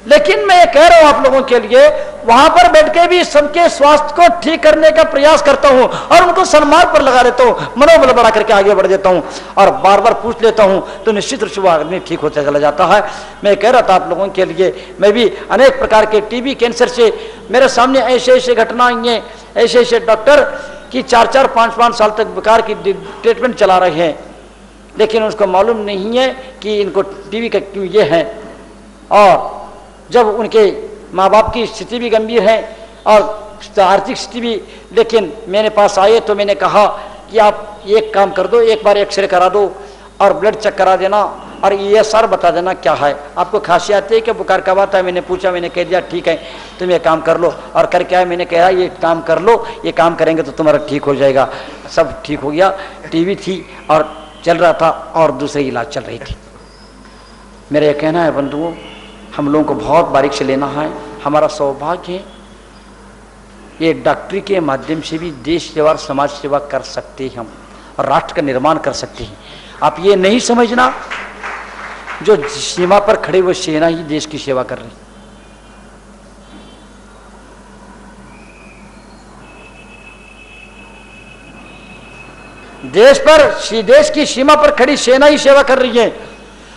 लेकिन मैं ये कह रहा हूं आप लोगों के लिए, वहां पर बैठ के भी सबके स्वास्थ्य को ठीक करने का प्रयास करता हूं और उनको सन्मान पर लगा देता हूं, मनोबल बढ़ा करके आगे बढ़ देता हूं और बार बार पूछ लेता हूं, तो निश्चित रूप से वो आदमी ठीक होता चला जाता है। मैं कह रहा था आप लोगों के लिए, मैं भी अनेक प्रकार के टीबी कैंसर से मेरे सामने ऐसे ऐसे घटना आई हैं, ऐसे ऐसे डॉक्टर कि 4-4, 5-5 साल तक बेकार की ट्रीटमेंट चला रहे हैं, लेकिन उसको मालूम नहीं है कि इनको टीबी का क्यों ये है। और जब उनके माँ बाप की स्थिति भी गंभीर है और आर्थिक स्थिति भी, लेकिन मेरे पास आए तो मैंने कहा कि आप एक काम कर दो, एक बार एक्सरे करा दो और ब्लड चेक करा देना और ESR बता देना क्या है, आपको खांसी आती है क्या, बुखार कब आता है। मैंने पूछा, मैंने कह दिया ठीक है तुम ये काम कर लो, और करके आए। मैंने कहा ये काम कर लो, ये काम करेंगे तो तुम्हारा ठीक हो जाएगा। सब ठीक हो गया। टीबी थी और चल रहा था और दूसरे इलाज चल रही थी। मेरा यह कहना है बंधुओं, हम लोगों को बहुत बारीक से लेना है। हमारा सौभाग्य है ये डॉक्टरी के माध्यम से भी देश सेवा और समाज सेवा कर सकते हैं हम, और राष्ट्र का निर्माण कर सकते हैं। आप ये नहीं समझना जो सीमा पर खड़े हुए सेना ही देश की सेवा कर रही। देश की सीमा पर खड़ी सेना ही सेवा कर रही है।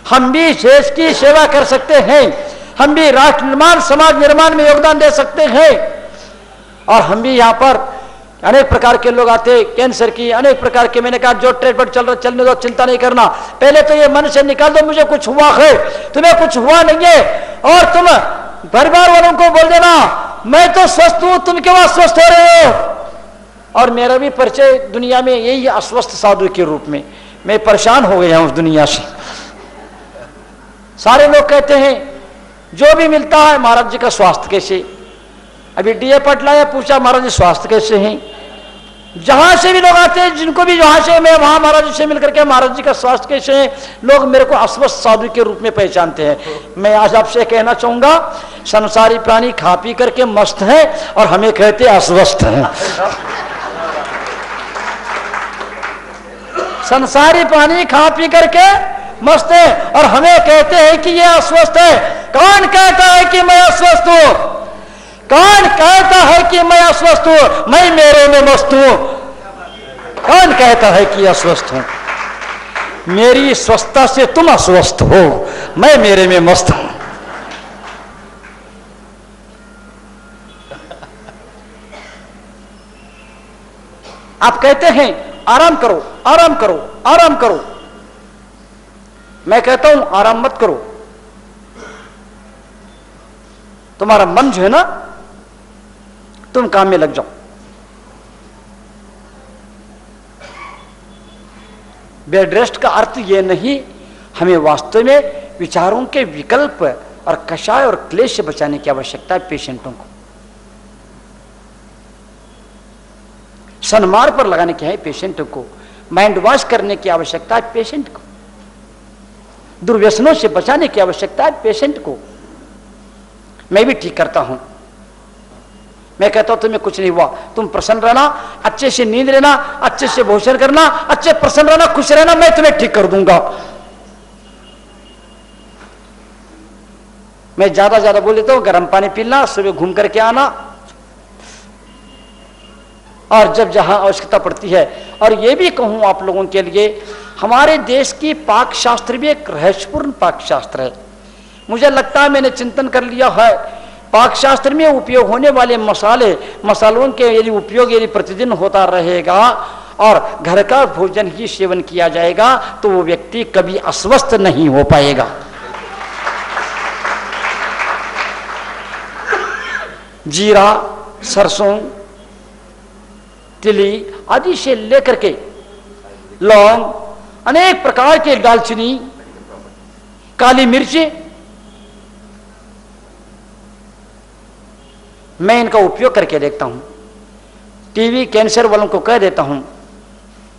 हम भी देश की सेवा कर सकते हैं, हम भी राष्ट्र निर्माण समाज निर्माण में योगदान दे सकते हैं। और हम भी यहाँ पर अनेक प्रकार के लोग आते हैं, कैंसर की अनेक प्रकार के, मैंने कहा जो ट्रीटमेंट चल रहा चलने दो, चिंता नहीं करना, पहले तो ये मन से निकाल दो मुझे कुछ हुआ है, तुम्हें कुछ हुआ नहीं है, और तुम परिवार वालों को बोल देना मैं तो स्वस्थ हूं, तुम क्यों अस्वस्थ हो रहे हो। और मेरा भी परिचय दुनिया में यही अस्वस्थ साधु के रूप में, मैं परेशान हो गया हूं उस दुनिया से। सारे लोग कहते हैं जो भी मिलता है महाराज जी का स्वास्थ्य कैसे। अभी DA पटला या पूछा महाराज जी स्वास्थ्य कैसे हैं। जहां से भी लोग आते हैं, जिनको भी जहां से मैं वहां महाराज जी से मिलकर के महाराज जी का स्वास्थ्य कैसे है, लोग मेरे को अस्वस्थ साधु के रूप में पहचानते हैं। मैं आज आपसे कहना चाहूंगा, संसारी प्राणी खा पी करके मस्त है और हमें कहते अस्वस्थ हैं। संसारी प्राणी खा पी करके मस्त है और हमें कहते हैं कि ये अस्वस्थ है। कौन कहता है कि मैं अस्वस्थ हूं? कौन कहता है कि मैं अस्वस्थ हूं? मैं मेरे में मस्त हूं। कौन कहता है कि अस्वस्थ हूं? मेरी स्वस्थता से तुम अस्वस्थ हो, मैं मेरे में मस्त हूं। आप कहते हैं आराम करो, आराम करो, आराम करो। मैं कहता हूं आराम मत करो। तुम्हारा मन जो है ना, तुम काम में लग जाओ। बेड रेस्ट का अर्थ यह नहीं, हमें वास्तव में विचारों के विकल्प और कषाय और क्लेश से बचाने की आवश्यकता है। पेशेंटों को सन्मार्ग पर लगाने की है, पेशेंटों को माइंड वॉश करने की आवश्यकता है, पेशेंट को दुर्व्यसनों से बचाने की आवश्यकता है, पेशेंट को। मैं भी ठीक करता हूं। मैं कहता हूं तुम्हें कुछ नहीं हुआ, तुम प्रसन्न रहना, अच्छे से नींद लेना, अच्छे से भोजन करना, अच्छे प्रसन्न रहना, खुश रहना, मैं तुम्हें ठीक कर दूंगा। मैं ज्यादा बोल देता हूं, गर्म पानी पीना, सुबह घूम करके आना, और जब जहां आवश्यकता पड़ती है। और यह भी कहूं आप लोगों के लिए, हमारे देश की पाक शास्त्र भी एक रहस्यपूर्ण पाक शास्त्र है। मुझे लगता है मैंने चिंतन कर लिया है, पाक शास्त्र में उपयोग होने वाले मसालों के यदि उपयोग यदि प्रतिदिन होता रहेगा और घर का भोजन ही सेवन किया जाएगा तो वो व्यक्ति कभी अस्वस्थ नहीं हो पाएगा। जीरा, सरसों, तिली आदि से लेकर के लौंग, अनेक प्रकार के दालचीनी, काली मिर्च, मैं इनका उपयोग करके देखता हूं। टीबी कैंसर वालों को कह देता हूं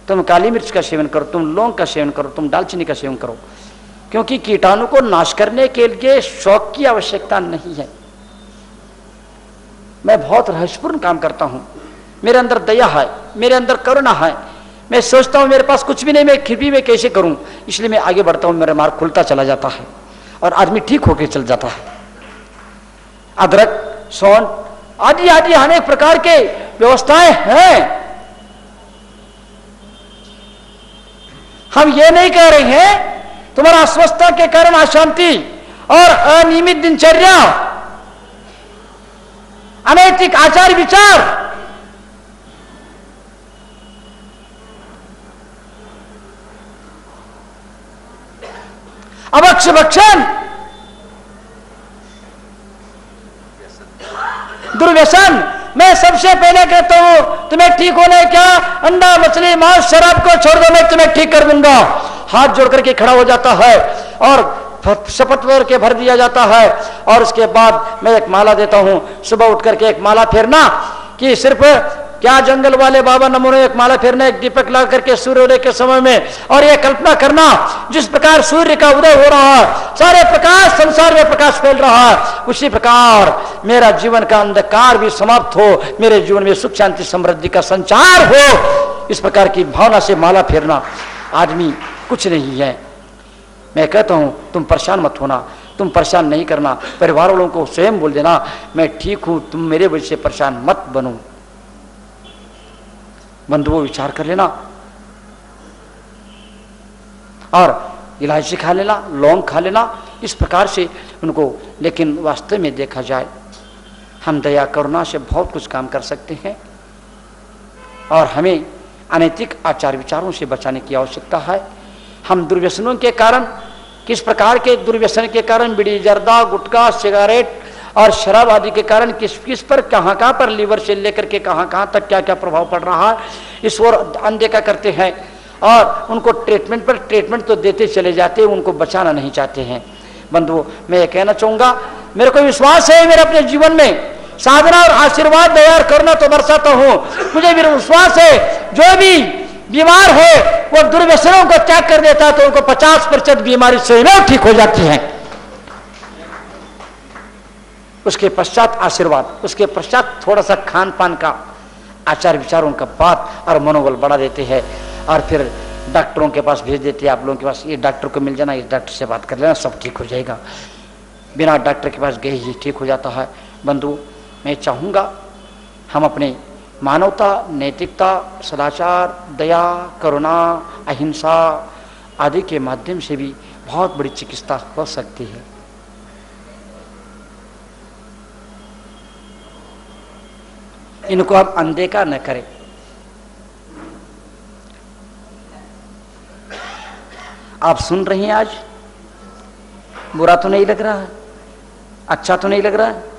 तुम काली मिर्च का सेवन करो, तुम लौंग का सेवन करो, तुम दालचीनी का सेवन करो, क्योंकि कीटाणु को नाश करने के लिए शौक की आवश्यकता नहीं है। मैं बहुत रहस्यपूर्ण काम करता हूं। मेरे अंदर दया है, मेरे अंदर करुणा है। मैं सोचता हूं मेरे पास कुछ भी नहीं, मैं फिर भी मैं कैसे करूं, इसलिए मैं आगे बढ़ता हूं, मेरा मार्ग खुलता चला जाता है और आदमी ठीक होकर चल जाता है। अदरक, सौंठ आदि आदि अनेक प्रकार के व्यवस्थाएं हैं। हम ये नहीं कह रहे हैं तुम्हारा अस्वस्थता के कारण अशांति और अनियमित दिनचर्या, अनैतिक आचार विचार, अभक्ष भक्षण, दुर्व्यसन। मैं सबसे पहले कहता हूं तुम्हें ठीक होना क्या, अंडा, मछली, मांस, शराब को छोड़ दो, मैं तुम्हें ठीक कर दूंगा। हाथ जोड़ करके खड़ा हो जाता है और शपथ के भर दिया जाता है। और उसके बाद मैं एक माला देता हूं, सुबह उठ करके एक माला फेरना, कि सिर्फ क्या जंगल वाले बाबा नमो ने एक माला फेरना, एक दीपक ला करके सूर्योदय के समय में, और यह कल्पना करना जिस प्रकार सूर्य का उदय हो रहा है, सारे प्रकाश संसार में प्रकाश फैल रहा है, उसी प्रकार मेरा जीवन का अंधकार भी समाप्त हो, मेरे जीवन में सुख शांति समृद्धि का संचार हो। इस प्रकार की भावना से माला फेरना आदमी कुछ नहीं है। मैं कहता हूं तुम परेशान मत होना, तुम परेशान नहीं करना, परिवार वालों को स्वयं बोल देना मैं ठीक हूं, तुम मेरे वजह से परेशान मत बनो। बंधुओं विचार कर लेना और इलायची खा लेना, लौंग खा लेना, इस प्रकार से उनको। लेकिन वास्तव में देखा जाए हम दया करुणा से बहुत कुछ काम कर सकते हैं और हमें अनैतिक आचार विचारों से बचाने की आवश्यकता है। हम दुर्व्यसनों के कारण, किस प्रकार के दुर्व्यसन के कारण, बीड़ी, जर्दा, गुटखा, सिगारेट और शराब आदि के कारण किस किस पर कहाँ पर लीवर से लेकर के कहाँ तक क्या क्या प्रभाव पड़ रहा है, इस ओर अनदेखा करते हैं और उनको ट्रीटमेंट पर ट्रीटमेंट तो देते चले जाते हैं, उनको बचाना नहीं चाहते हैं। बंधुओं मैं ये कहना चाहूँगा, मेरे को विश्वास है मेरे अपने जीवन में साधना और आशीर्वाद दया करना तो बरसाता हूँ, मुझे मेरा विश्वास है जो भी बीमार है वो दुर्व्यसनों को त्याग कर देता है तो उनको 50% बीमारी से ठीक हो जाती है। उसके पश्चात आशीर्वाद, उसके पश्चात थोड़ा सा खान पान का आचार विचारों का बात और मनोबल बढ़ा देते हैं और फिर डॉक्टरों के पास भेज देते हैं। आप लोगों के पास ये डॉक्टर को मिल जाना, इस डॉक्टर से बात कर लेना, सब ठीक हो जाएगा। बिना डॉक्टर के पास गए ही ठीक हो जाता है। बंधु मैं चाहूँगा हम अपने मानवता, नैतिकता, सदाचार, दया, करुणा, अहिंसा आदि के माध्यम से भी बहुत बड़ी चिकित्सा हो सकती है। इनको हम अनदेखा न करें। आप सुन रही हैं, आज बुरा तो नहीं लग रहा है, अच्छा तो नहीं लग रहा है,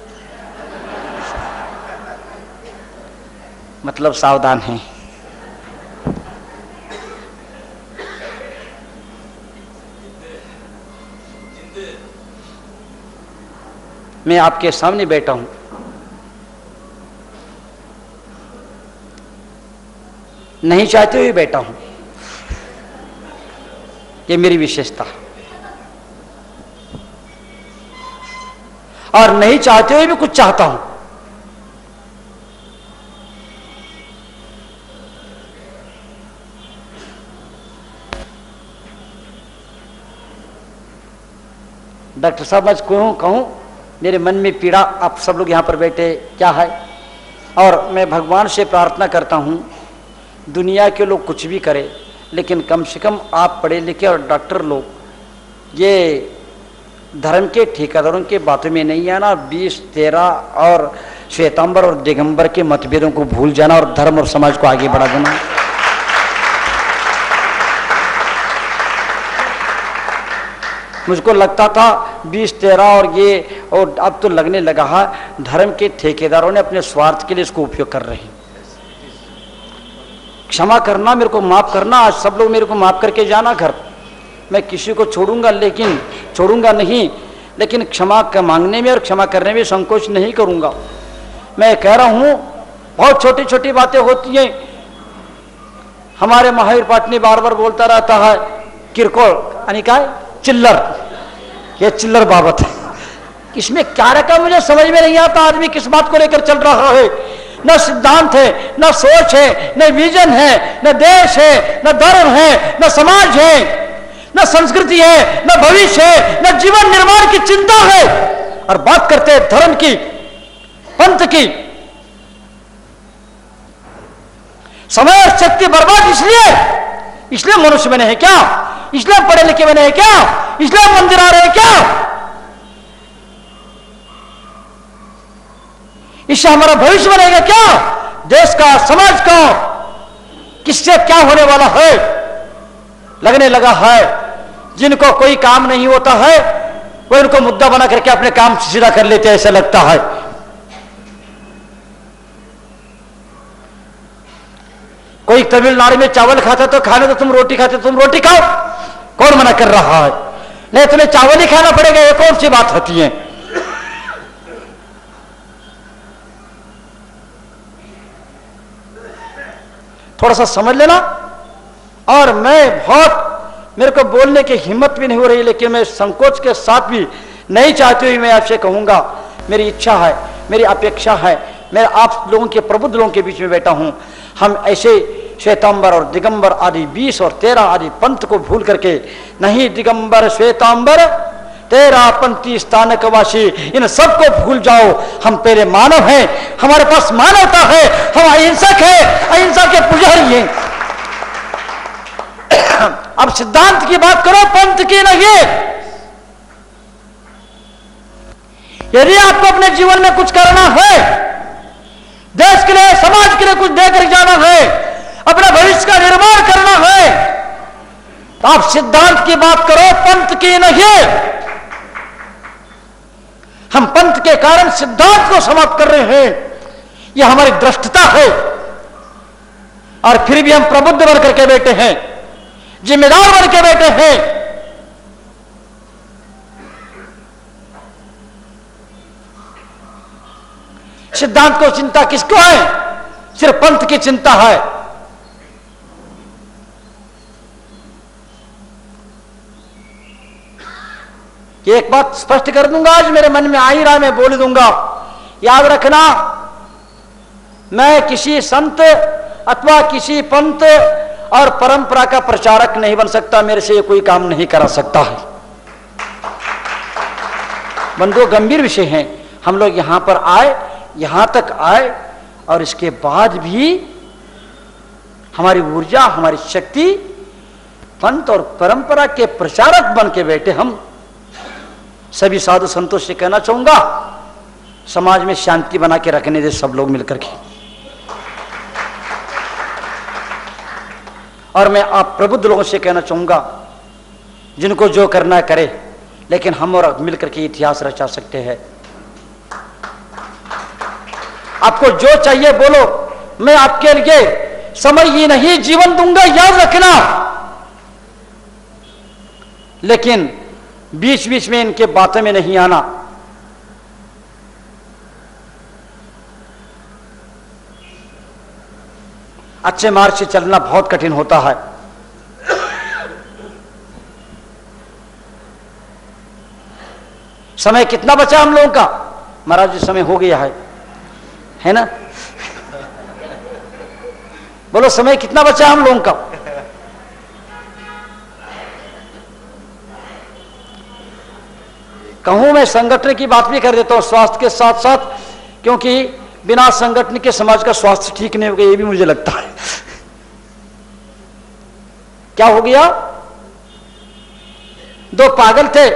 मतलब सावधान हैं। मैं आपके सामने बैठा हूं, नहीं चाहते हुए बैठा हूं, ये मेरी विशेषता, और नहीं चाहते हुए भी कुछ चाहता हूं। डॉक्टर साहब मैं कहूं मेरे मन में पीड़ा, आप सब लोग यहां पर बैठे क्या है, और मैं भगवान से प्रार्थना करता हूं दुनिया के लोग कुछ भी करें लेकिन कम से कम आप पढ़े लिखे और डॉक्टर लोग ये धर्म के ठेकेदारों के बातों में नहीं आना, 20, 13 और श्वेतांबर और दिगंबर के मतभेदों को भूल जाना और धर्म और समाज को आगे बढ़ा देना। मुझको लगता था 20, 13 और ये, और अब तो लगने लगा है धर्म के ठेकेदारों ने अपने स्वार्थ के लिए इसको उपयोग कर रहे हैं। क्षमा करना, मेरे को माफ करना, आज सब लोग मेरे को माफ करके जाना घर, मैं किसी को छोड़ूंगा नहीं, लेकिन क्षमा मांगने में और क्षमा करने में संकोच नहीं करूंगा। मैं कह रहा हूं बहुत छोटी छोटी बातें होती हैं। हमारे महावीर पाटनी बार बार बोलता रहता है किरकोल यानी क्या चिल्लर, ये चिल्लर बाबत है, इसमें क्या रखा मुझे समझ में नहीं आता। आदमी किस बात को लेकर चल रहा है, न सिद्धांत है, न सोच है, न विजन है, न देश है, न धर्म है, न समाज है, न संस्कृति है, न भविष्य है, न जीवन निर्माण की चिंता है। और बात करते हैं धर्म की, पंथ की। समय और शक्ति बर्बाद इसलिए मनुष्य बने हैं क्या? इसलिए पढ़े लिखे बने हैं क्या? इसलिए मंदिर आ रहे हैं क्या? इससे हमारा भविष्य बनेगा क्या? देश का, समाज का किससे क्या होने वाला है लगने लगा है। जिनको कोई काम नहीं होता है वो इनको मुद्दा बना करके अपने काम सीधा कर लेते हैं, ऐसा लगता है। कोई तमिलनाडु में चावल खाता तो खाने तो तुम रोटी खाते, तुम रोटी खाओ, कौन मना कर रहा है? नहीं, तुम्हें चावल ही खाना पड़ेगा, ये कौन सी बात होती है? थोड़ा सा समझ लेना। और मैं मेरे को बोलने की हिम्मत भी नहीं हो रही, लेकिन मैं संकोच के साथ भी नहीं चाहती हुई मैं आपसे कहूंगा, मेरी इच्छा है, मेरी अपेक्षा है, मैं आप लोगों के प्रबुद्ध लोगों के बीच में बैठा हूं। हम ऐसे श्वेतांबर और दिगंबर आदि 20 और 13 आदि पंथ को भूल करके, नहीं दिगंबर श्वेतांबर 13 पंथी स्थानकवासी, इन सबको भूल जाओ। हम पहले मानव हैं, हमारे पास मानवता है, हम अहिंसक हैं, अहिंसा के पुजारी हैं। अब सिद्धांत की बात करो, पंथ की नहीं। यदि आपको अपने जीवन में कुछ करना है, देश के लिए, समाज के लिए कुछ देकर जाना है, अपने भविष्य का निर्माण करना है, तो आप सिद्धांत की बात करो, पंथ की नहीं। हम पंथ के कारण सिद्धांत को समाप्त कर रहे हैं, यह हमारी दृष्टता है। और फिर भी हम प्रबुद्ध बन करके बैठे हैं, जिम्मेदार बन के बैठे हैं। सिद्धांत को चिंता किसको है? सिर्फ पंथ की चिंता है। एक बात स्पष्ट कर दूंगा, आज मेरे मन में आ ही रहा, मैं बोल दूंगा, याद रखना, मैं किसी संत अथवा किसी पंथ और परंपरा का प्रचारक नहीं बन सकता, मेरे से ये कोई काम नहीं करा सकता है। बंधुओं, गंभीर विषय है। हम लोग यहां पर आए, यहां तक आए, और इसके बाद भी हमारी ऊर्जा, हमारी शक्ति पंथ और परंपरा के प्रचारक बन के बैठे। हम सभी साधु संतों से कहना चाहूंगा, समाज में शांति बना के रखने दे सब लोग मिलकर के। और मैं आप प्रबुद्ध लोगों से कहना चाहूंगा, जिनको जो करना है करे, लेकिन हम और मिलकर के इतिहास रचा सकते हैं। आपको जो चाहिए बोलो, मैं आपके लिए समय ही नहीं जीवन दूंगा, याद रखना। लेकिन बीच बीच में इनके बातों में नहीं आना। अच्छे मार्ग से चलना बहुत कठिन होता है। समय कितना बचा हम लोगों का? महाराज जी, समय हो गया है ना? बोलो, समय कितना बचा हम लोगों का? कहूं मैं संगठन की बात भी कर देता हूं स्वास्थ्य के साथ साथ, क्योंकि बिना संगठन के समाज का स्वास्थ्य ठीक नहीं होगा, ये भी मुझे लगता है। क्या हो गया? दो पागल थे,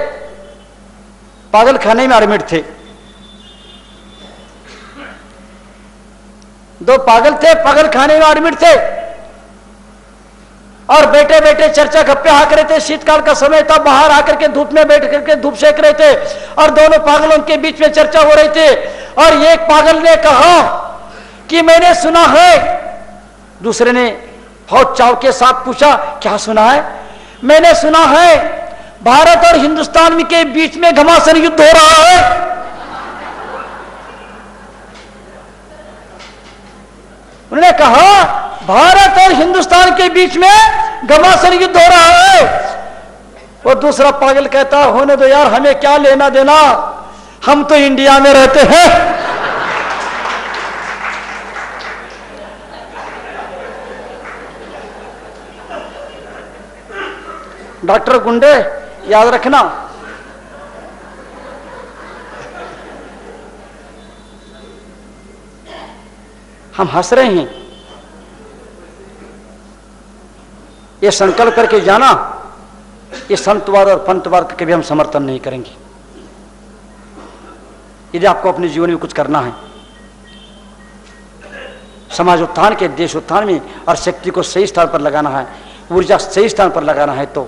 पागल खाने में एडमिट थे। दो पागल थे, पागल खाने में एडमिट थे, और बैठे बैठे चर्चा गप्पे हाँ रहे थे। शीतकाल का समय था, बाहर आकर के धूप में बैठ करके धूप सेक रहे थे, और दोनों पागलों के बीच में चर्चा हो रही थी। और एक पागल ने कहा कि मैंने सुना है। दूसरे ने बहुत चाव के साथ पूछा, क्या सुना है? मैंने सुना है भारत और हिंदुस्तान के बीच में घमासान युद्ध हो रहा है। उन्होंने कहा, भारत और हिंदुस्तान के बीच में घमासान युद्ध हो रहा है। वो दूसरा पागल कहता, होने दो यार, हमें क्या लेना देना, हम तो इंडिया में रहते हैं। डॉक्टर गुंडे, याद रखना, हम हंस रहे हैं। ये संकल्प करके जाना, ये संतवाद और पंथवाद का कभी हम समर्थन नहीं करेंगे। यदि आपको अपने जीवन में कुछ करना है, समाज उत्थान के, देश उत्थान में, और शक्ति को सही स्थान पर लगाना है, ऊर्जा सही स्थान पर लगाना है, तो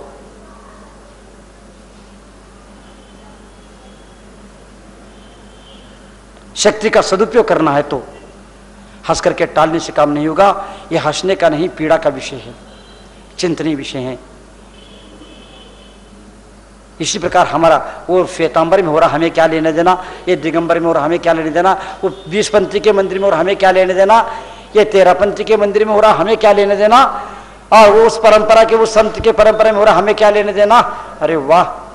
शक्ति का सदुपयोग करना है, तो हंस करके टालने से काम नहीं होगा। यह हंसने का नहीं, पीड़ा का विषय है, चिंतनीय विषय है। इसी प्रकार हमारा वो श्वेतांबर में हो रहा हमें क्या लेने देना, ये दिगंबर में हो रहा हमें क्या लेने देना, वो 20पंथी के मंदिर में हो रहा हमें क्या लेने देना, ये 13पंथी के मंदिर में हो रहा हमें क्या लेने देना, और वो उस परंपरा के, उस संत के परंपरा में हो रहा हमें क्या लेने देना। अरे वाह,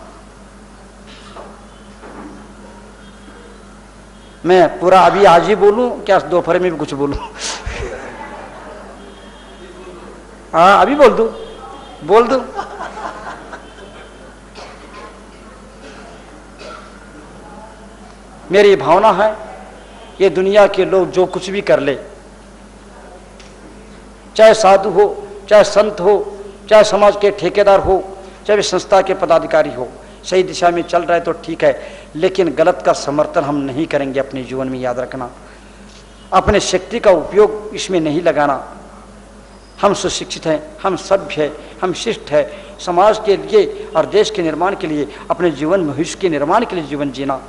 मैं पूरा अभी आज ही बोलूं क्या, दोपहर में भी कुछ बोलूं? हाँ अभी बोल दूं। मेरी भावना है ये दुनिया के लोग जो कुछ भी कर ले, चाहे साधु हो, चाहे संत हो, चाहे समाज के ठेकेदार हो, चाहे संस्था के पदाधिकारी हो, सही दिशा में चल रहा है तो ठीक है, लेकिन गलत का समर्थन हम नहीं करेंगे अपने जीवन में। याद रखना, अपने शक्ति का उपयोग इसमें नहीं लगाना। हम सुशिक्षित हैं, हम सभ्य हैं, हम शिष्ट हैं, समाज के लिए और देश के निर्माण के लिए, अपने जीवन भविष्य के निर्माण के लिए जीवन जीना।